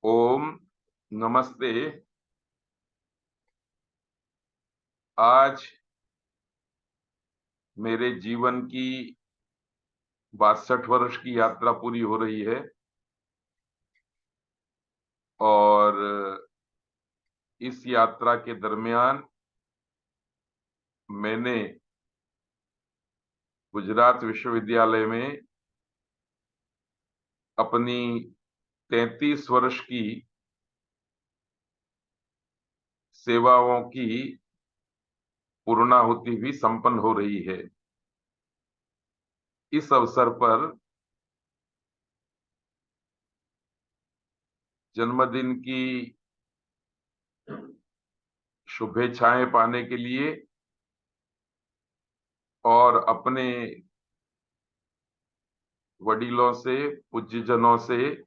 ओम नमस्ते। आज मेरे जीवन की 62 वर्ष की यात्रा पूरी हो रही है और इस यात्रा के दरमियान मैंने गुजरात विश्वविद्यालय में अपनी 33 वर्ष की सेवाओं की पूर्णाहुति भी संपन्न हो रही है। इस अवसर पर जन्मदिन की शुभेच्छाएं पाने के लिए और अपने वडिलों से, पूज्यजनों से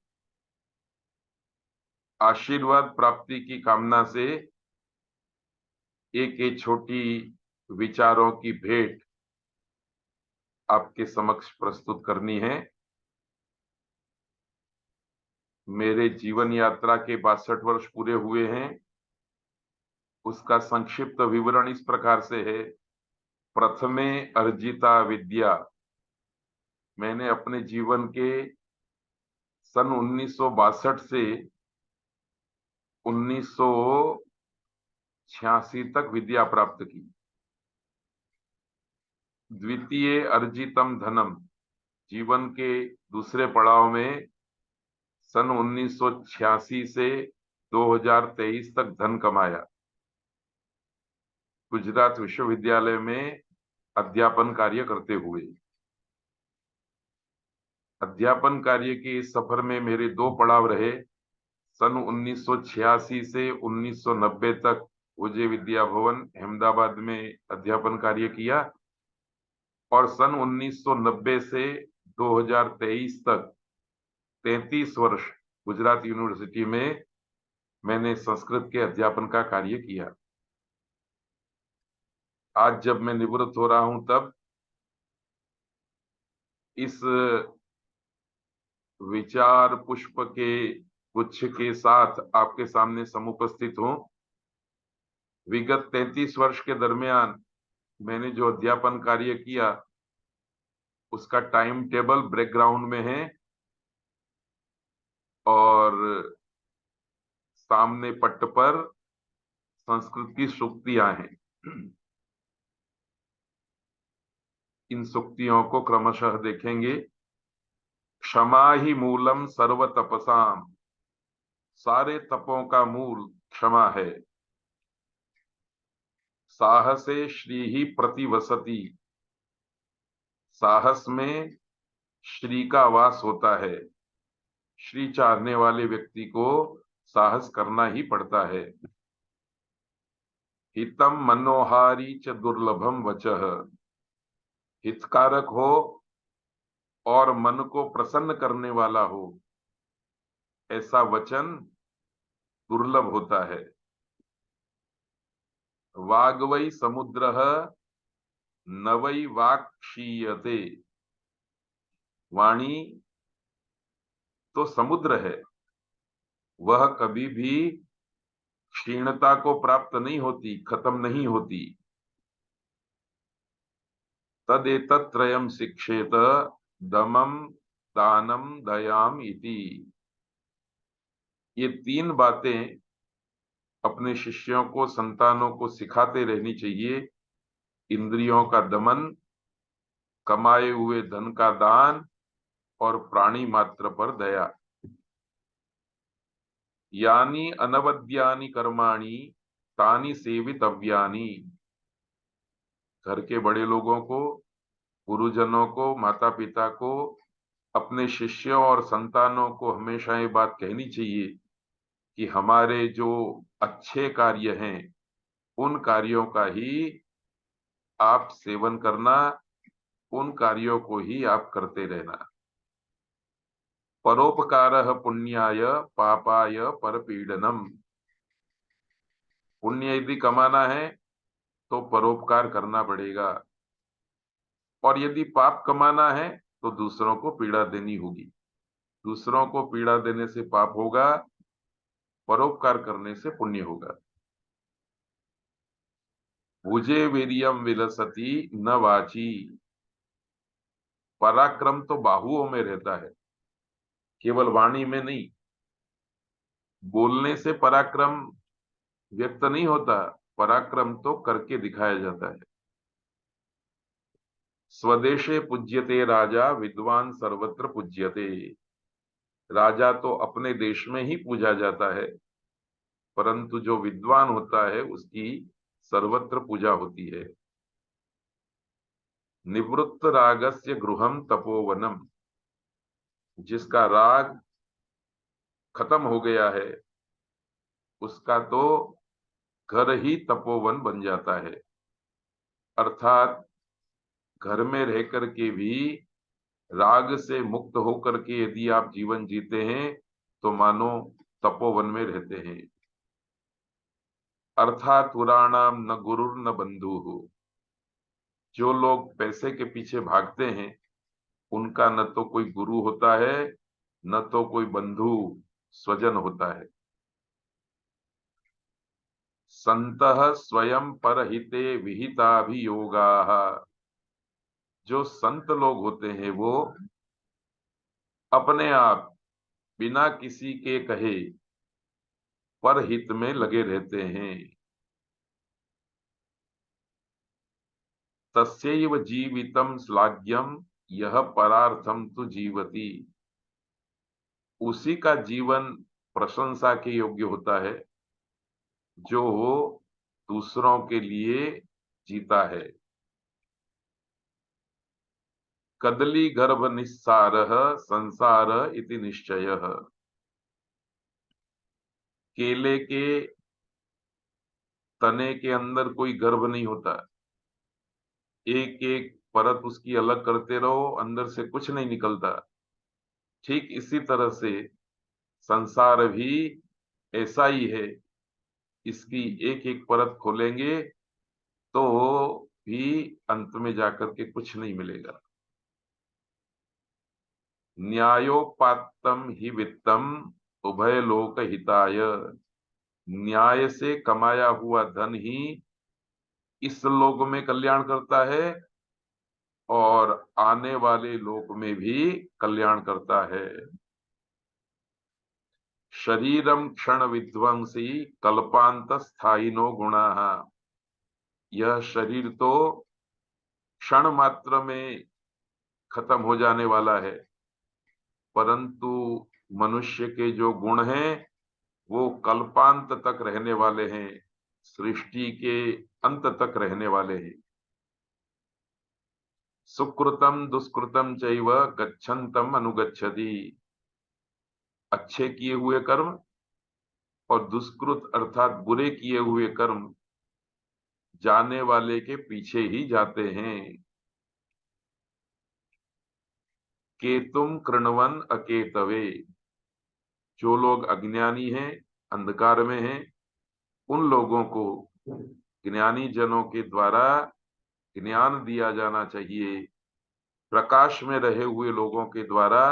आशीर्वाद प्राप्ति की कामना से एक छोटी विचारों की भेंट आपके समक्ष प्रस्तुत करनी है। मेरे जीवन यात्रा के 62 वर्ष पूरे हुए हैं। उसका संक्षिप्त विवरण इस प्रकार से है। प्रथमे अर्जिता विद्या। मैंने अपने जीवन के सन 1962 से 1986 तक विद्या प्राप्त की। द्वितीय अर्जितम धनम। जीवन के दूसरे पड़ाव में सन 1986 से 2023 तक धन कमाया। गुजरात विश्वविद्यालय में अध्यापन कार्य करते हुए। अध्यापन कार्य के इस सफर में मेरे दो पड़ाव रहे। सन 1986 से 1990 तक विजय विद्या भवन अहमदाबाद में अध्यापन कार्य किया और सन 1990 से 2023 तक 33 वर्ष गुजरात यूनिवर्सिटी में मैंने संस्कृत के अध्यापन का कार्य किया। आज जब मैं निवृत्त हो रहा हूं तब इस विचार पुष्प के गुच्छ के साथ आपके सामने समुपस्थित हूं। विगत 33 वर्ष के दरमियान मैंने जो अध्यापन कार्य किया उसका टाइम टेबल बैकग्राउंड में है और सामने पट्ट पर संस्कृत की सूक्तियां हैं। इन सूक्तियों को क्रमशः देखेंगे। क्षमा ही मूलम सर्व तपसाम। सारे तपों का मूल क्षमा है। साहसे श्री ही प्रतिवसति। साहस में श्री का वास होता है। श्री चाहने वाले व्यक्ति को साहस करना ही पड़ता है। हितम मनोहारी च दुर्लभम वचः। हितकारक हो और मन को प्रसन्न करने वाला हो ऐसा वचन दुर्लभ होता है। वाग्वै समुद्रः न वै वाक् क्षीयते। वाणी तो समुद्र है, वह कभी भी क्षीणता को प्राप्त नहीं होती, खत्म नहीं होती। तदेतत् त्रयम् शिक्षेत दमम दानम दयाम इति। ये तीन बातें अपने शिष्यों को, संतानों को सिखाते रहनी चाहिए। इंद्रियों का दमन, कमाए हुए धन का दान और प्राणी मात्र पर दया। यानी अनवद्यानि कर्माणि तानि सेवितव्यानि। घर के बड़े लोगों को, गुरुजनों को, माता पिता को, अपने शिष्यों और संतानों को हमेशा ये बात कहनी चाहिए कि हमारे जो अच्छे कार्य हैं उन कार्यों का ही आप सेवन करना, उन कार्यों को ही आप करते रहना। परोपकारः पुण्याय पापाय परपीडनम। पुण्य यदि कमाना है तो परोपकार करना पड़ेगा और यदि पाप कमाना है तो दूसरों को पीड़ा देनी होगी। दूसरों को पीड़ा देने से पाप होगा परोपकार करने से पुण्य होगा। भुजे वीर्यम विलसती न वाची, पराक्रम तो बाहुओं में रहता है, केवल वाणी में नहीं। बोलने से पराक्रम व्यक्त नहीं होता, पराक्रम तो करके दिखाया जाता है। स्वदेशे पूज्यते राजा, विद्वान सर्वत्र पूज्यते। राजा तो अपने देश में ही पूजा जाता है, परंतु जो विद्वान होता है उसकी सर्वत्र पूजा होती है। निवृत्त रागस्य गृहम तपोवनम, जिसका राग खत्म हो गया है उसका तो घर ही तपोवन बन जाता है। अर्थात घर में रह करके भी राग से मुक्त होकर के यदि आप जीवन जीते हैं तो मानो तपोवन में रहते हैं। अर्थात पुराणाम न गुरु न बंधु हो, जो लोग पैसे के पीछे भागते हैं उनका न तो कोई गुरु होता है न तो कोई बंधु स्वजन होता है। संतः स्वयं परहिते विहिताभियोगाः, जो संत लोग होते हैं वो अपने आप बिना किसी के कहे परहित में लगे रहते हैं। तस्यैव जीवितम श्लाघ्यम यह परार्थम तु जीवति, उसी का जीवन प्रशंसा के योग्य होता है जो वो दूसरों के लिए जीता है। कदली गर्भ निस्सारः संसार इति निश्चयः, केले के तने के अंदर कोई गर्भ नहीं होता, एक एक परत उसकी अलग करते रहो अंदर से कुछ नहीं निकलता। ठीक इसी तरह से संसार भी ऐसा ही है, इसकी एक एक परत खोलेंगे तो भी अंत में जाकर के कुछ नहीं मिलेगा। न्यायोपात्तम ही वित्तम उभय लोक हिताय, न्याय से कमाया हुआ धन ही इस लोक में कल्याण करता है और आने वाले लोक में भी कल्याण करता है। शरीरम क्षण विध्वंसी कल्पांत स्थायिनो गुणाः, यह शरीर तो क्षण मात्र में खत्म हो जाने वाला है, परंतु मनुष्य के जो गुण हैं वो कल्पांत तक रहने वाले हैं, सृष्टि के अंत तक रहने वाले हैं। सुकृतम दुष्कृतम चैव गच्छन्तम अनुगच्छति, अच्छे किए हुए कर्म और दुष्कृत अर्थात बुरे किए हुए कर्म जाने वाले के पीछे ही जाते हैं। केतुम कृणवन अकेतवे, जो लोग अज्ञानी हैं अंधकार में हैं उन लोगों को ज्ञानी जनों के द्वारा ज्ञान दिया जाना चाहिए। प्रकाश में रहे हुए लोगों के द्वारा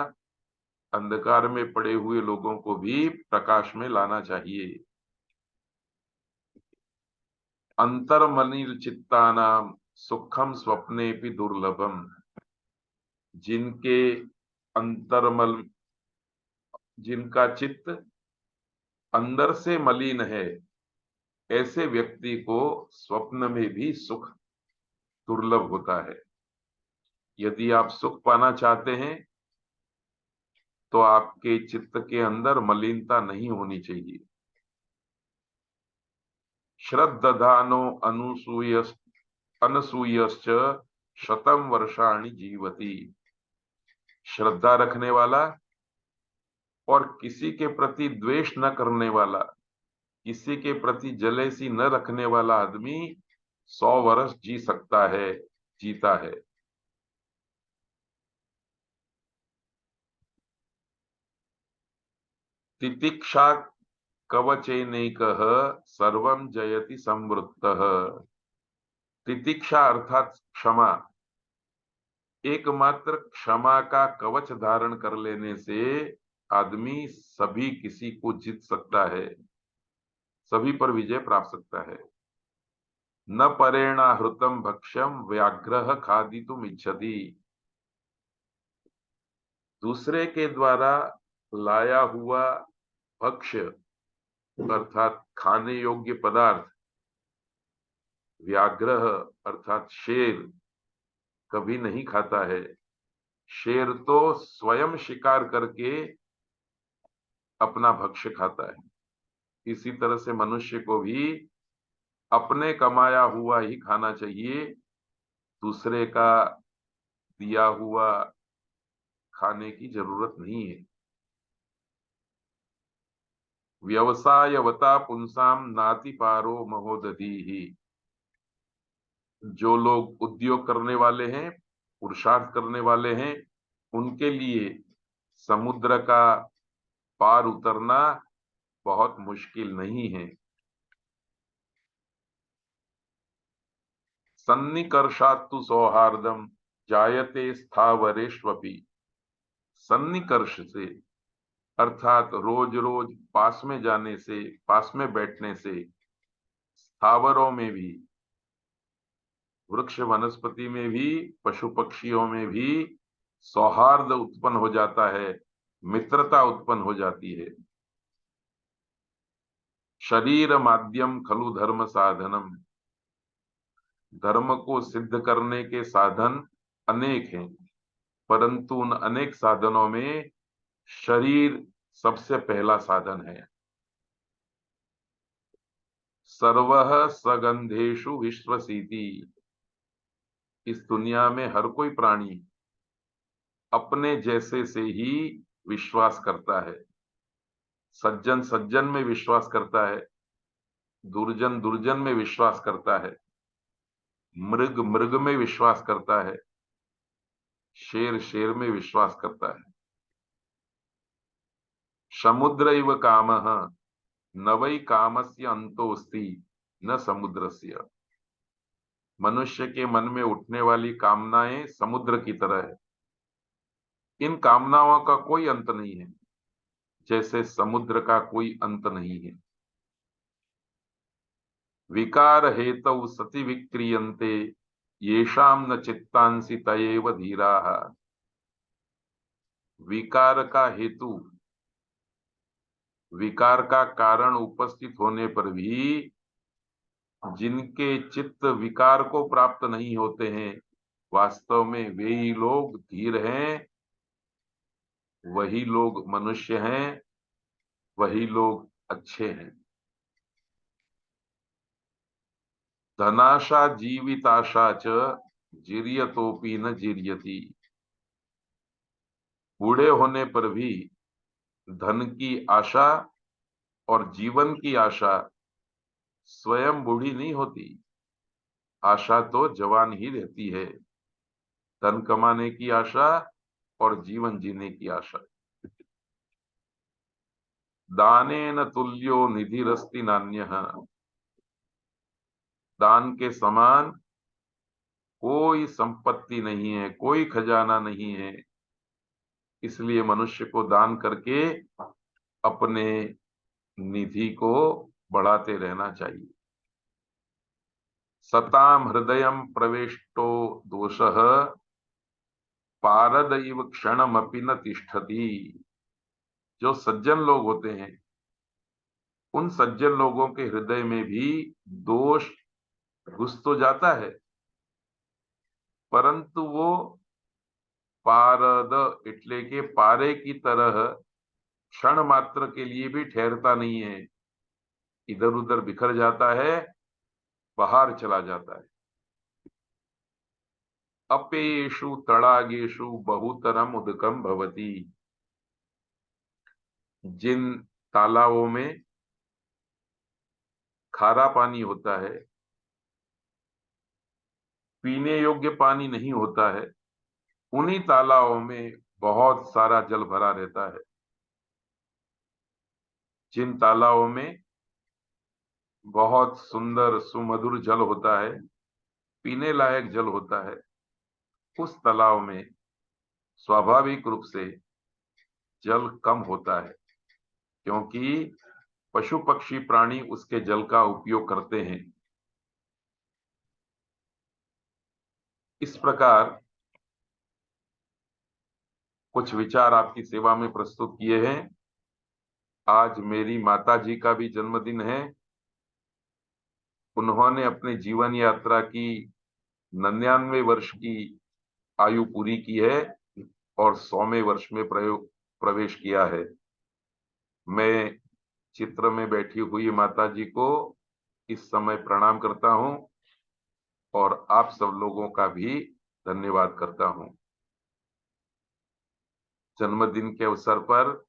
अंधकार में पड़े हुए लोगों को भी प्रकाश में लाना चाहिए। अंतर्मलिन चित्तानाम सुखम स्वप्ने भी दुर्लभम, जिनके अंतर्मल जिनका चित्त अंदर से मलिन है ऐसे व्यक्ति को स्वप्न में भी सुख दुर्लभ होता है। यदि आप सुख पाना चाहते हैं तो आपके चित्त के अंदर मलिनता नहीं होनी चाहिए। श्रद्धानो अनुसूय अनसूयश्च शतम वर्षाणि जीवति, श्रद्धा रखने वाला और किसी के प्रति द्वेष न करने वाला, किसी के प्रति जलेसी न रखने वाला आदमी 100 वर्ष जी सकता है, जीता है। तितिक्षा कवचेनैकः सर्वं जयति संवृत्तः, तितिक्षा अर्थात क्षमा, एकमात्र क्षमा का कवच धारण कर लेने से आदमी सभी किसी को जीत सकता है, सभी पर विजय प्राप्त सकता है। न परेणा हृतम भक्ष्यम व्याघ्र खादितुम इच्छति। दूसरे के द्वारा लाया हुआ भक्ष्य अर्थात खाने योग्य पदार्थ, व्याघ्र अर्थात शेर कभी नहीं खाता है। शेर तो स्वयं शिकार करके अपना भक्ष्य खाता है। इसी तरह से मनुष्य को भी अपने कमाया हुआ ही खाना चाहिए, दूसरे का दिया हुआ खाने की जरूरत नहीं है। व्यवसायवता पुंसाम नाति पारो महोदधि। जो लोग उद्योग करने वाले हैं, पुरुषार्थ करने वाले हैं, उनके लिए समुद्र का पार उतरना बहुत मुश्किल नहीं है। सन्निकर्षात्तु सौहार्दम जायते स्थावरेष्वपि। सन्निकर्ष से अर्थात रोज रोज पास में जाने से, पास में बैठने से स्थावरों में भी, वृक्ष वनस्पति में भी, पशु पक्षियों में भी सौहार्द उत्पन्न हो जाता है, मित्रता उत्पन्न हो जाती है। शरीर माध्यम खलु धर्म साधनम। धर्म को सिद्ध करने के साधन अनेक हैं, परंतु उन अनेक साधनों में शरीर सबसे पहला साधन है। सर्वः सगंधेषु विश्वसीति। इस दुनिया में हर कोई प्राणी अपने जैसे से ही विश्वास करता है। सज्जन सज्जन में विश्वास करता है, दुर्जन दुर्जन में विश्वास करता है, मृग मृग में विश्वास करता है, शेर शेर में विश्वास करता है। समुद्र इव कामः न वै कामस्य अंतोस्ति न समुद्रस्य। मनुष्य के मन में उठने वाली कामनाएं समुद्र की तरह है। इन कामनाओं का कोई अंत नहीं है, जैसे समुद्र का कोई अंत नहीं है। विकार हेतु सति विक्रियन्ते येषाम न चित्तांसि तयेव धीराः। विकार का हेतु, विकार का कारण उपस्थित होने पर भी जिनके चित्त विकार को प्राप्त नहीं होते हैं, वास्तव में वे ही लोग धीर हैं, वही लोग मनुष्य हैं, वही लोग अच्छे हैं। धनाशा जीविताशा च जिर्यतोपि न जिर्यति। बूढ़े होने पर भी धन की आशा और जीवन की आशा स्वयं बूढ़ी नहीं होती। आशा तो जवान ही रहती है, धन कमाने की आशा और जीवन जीने की आशा। दानेन तुल्यो निधिरस्ति नान्यः। दान के समान कोई संपत्ति नहीं है, कोई खजाना नहीं है। इसलिए मनुष्य को दान करके अपने निधि को बढ़ाते रहना चाहिए। सताम हृदयम प्रविष्टो दोषः पारद इव क्षणमपि न तिष्ठति। जो सज्जन लोग होते हैं, उन सज्जन लोगों के हृदय में भी दोष घुस तो जाता है, परंतु वो पारद इटले के पारे की तरह क्षण मात्र के लिए भी ठहरता नहीं है, इधर उधर बिखर जाता है, बाहर चला जाता है। अपेषु तड़ागेषु बहुतरम उदकम भवति। जिन तालाबों में खारा पानी होता है, पीने योग्य पानी नहीं होता है, उन्हीं तालाबों में बहुत सारा जल भरा रहता है। जिन तालाबों में बहुत सुंदर सुमधुर जल होता है, पीने लायक जल होता है, उस तालाब में स्वाभाविक रूप से जल कम होता है, क्योंकि पशु पक्षी प्राणी उसके जल का उपयोग करते हैं। इस प्रकार कुछ विचार आपकी सेवा में प्रस्तुत किए हैं। आज मेरी माता जी का भी जन्मदिन है। उन्होंने अपने जीवन यात्रा की 99 वर्ष की आयु पूरी की है और 100वें वर्ष में प्रवेश किया है। मैं चित्र में बैठी हुई माता जी को इस समय प्रणाम करता हूं और आप सब लोगों का भी धन्यवाद करता हूं। जन्मदिन के अवसर पर